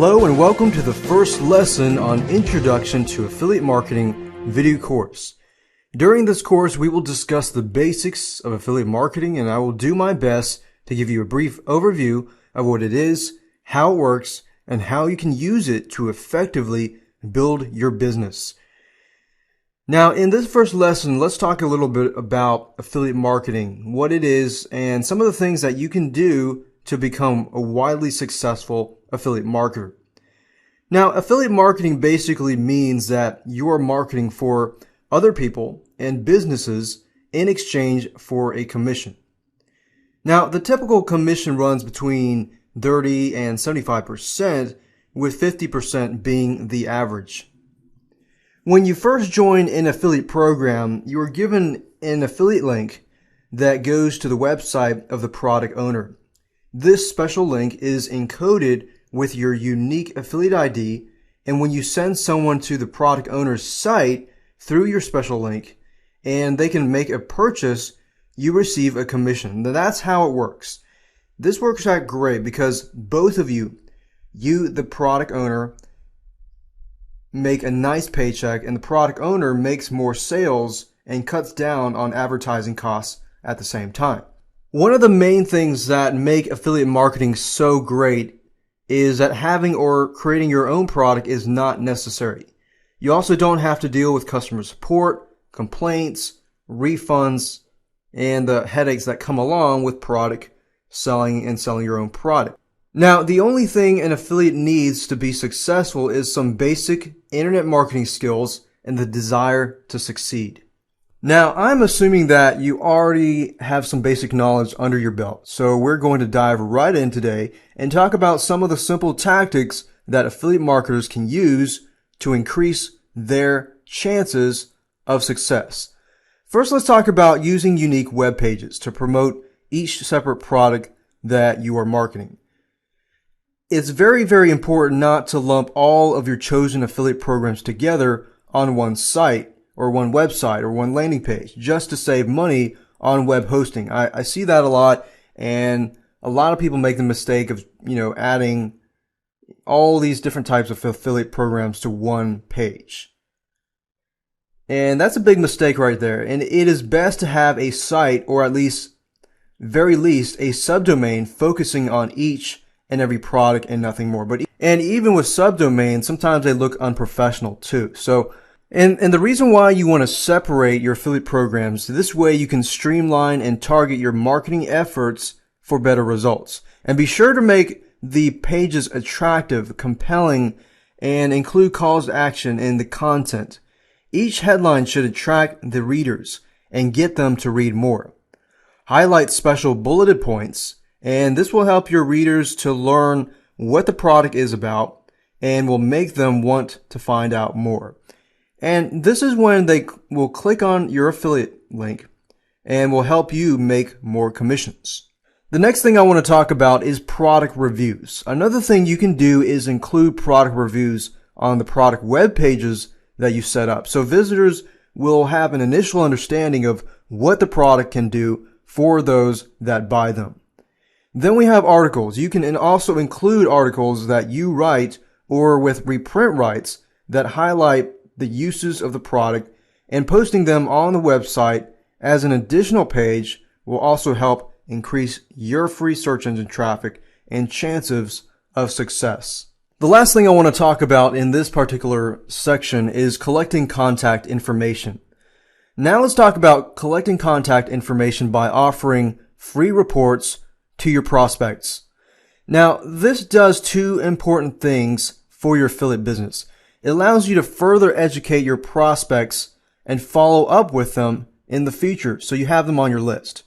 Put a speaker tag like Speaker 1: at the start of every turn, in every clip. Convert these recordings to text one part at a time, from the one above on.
Speaker 1: Hello and welcome to the first lesson on Introduction to Affiliate Marketing video course. During this course, we will discuss the basics of affiliate marketing, and I will do my best to give you a brief overview of what it is, how it works, and how you can use it to effectively build your business. Now, in this first lesson, let's talk a little bit about affiliate marketing, what it is, and some of the things that you can do to become a widely successful affiliate marketer. Now, affiliate marketing basically means that you are marketing for other people and businesses in exchange for a commission. Now, the typical commission runs between 30 and 75%, with 50% being the average. When you first join an affiliate program, you are given an affiliate link that goes to the website of the product owner. This special link is encoded with your unique affiliate ID, and when you send someone to the product owner's site through your special link and they can make a purchase, you receive a commission. Now, that's how it works. This works out great because both of you, the product owner, make a nice paycheck, and the product owner makes more sales and cuts down on advertising costs at the same time. One of the main things that make affiliate marketing so great is that having or creating your own product is not necessary. You also don't have to deal with customer support, complaints, refunds, and the headaches that come along with product selling and selling your own product. Now, the only thing an affiliate needs to be successful is some basic internet marketing skills and the desire to succeed. Now, I'm assuming that you already have some basic knowledge under your belt, so we're going to dive right in today and talk about some of the simple tactics that affiliate marketers can use to increase their chances of success. First, let's talk about using unique web pages to promote each separate product that you are marketing. It's very, very important not to lump all of your chosen affiliate programs together on one site or one website or one landing page just to save money on web hosting. I see that a lot, and a lot of people make the mistake of, adding all these different types of affiliate programs to one page. And that's a big mistake right there. And it is best to have a site, or at least, very least, a subdomain focusing on each and every product and nothing more. And even with subdomains, sometimes they look unprofessional too. And the reason why you want to separate your affiliate programs, this way you can streamline and target your marketing efforts for better results. And be sure to make the pages attractive, compelling, and include calls to action in the content. Each headline should attract the readers and get them to read more. Highlight special bulleted points, and this will help your readers to learn what the product is about and will make them want to find out more. And this is when they will click on your affiliate link and will help you make more commissions. The next thing I want to talk about is product reviews. Another thing you can do is include product reviews on the product web pages that you set up, so visitors will have an initial understanding of what the product can do for those that buy them. Then we have articles. You can also include articles that you write or with reprint rights that highlight the uses of the product, and posting them on the website as an additional page will also help increase your free search engine traffic and chances of success. The last thing I want to talk about in this particular section is collecting contact information. Now let's talk about collecting contact information by offering free reports to your prospects. Now, this does two important things for your affiliate business. It allows you to further educate your prospects and follow up with them in the future so you have them on your list.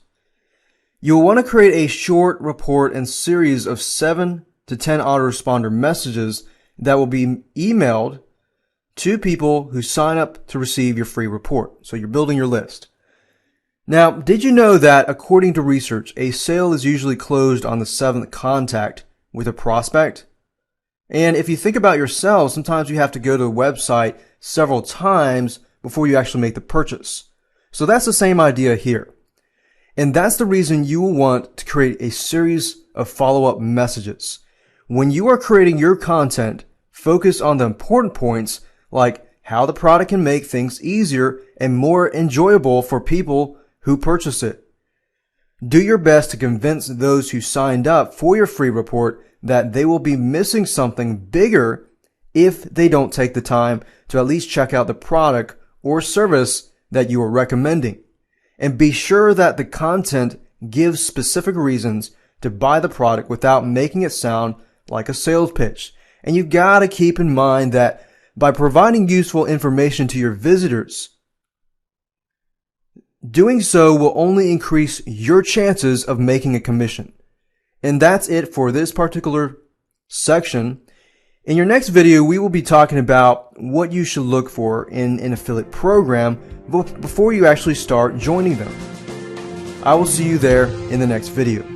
Speaker 1: You'll want to create a short report and series of 7 to 10 autoresponder messages that will be emailed to people who sign up to receive your free report. So you're building your list. Now, did you know that according to research, a sale is usually closed on the 7th contact with a prospect? And if you think about yourself, sometimes you have to go to the website several times before you actually make the purchase. So that's the same idea here. And that's the reason you will want to create a series of follow-up messages. When you are creating your content, focus on the important points like how the product can make things easier and more enjoyable for people who purchase it. Do your best to convince those who signed up for your free report that they will be missing something bigger if they don't take the time to at least check out the product or service that you are recommending. And be sure that the content gives specific reasons to buy the product without making it sound like a sales pitch. And you've got to keep in mind that by providing useful information to your visitors, doing so will only increase your chances of making a commission. And that's it for this particular section. In your next video, we will be talking about what you should look for in an affiliate program before you actually start joining them. I will see you there in the next video.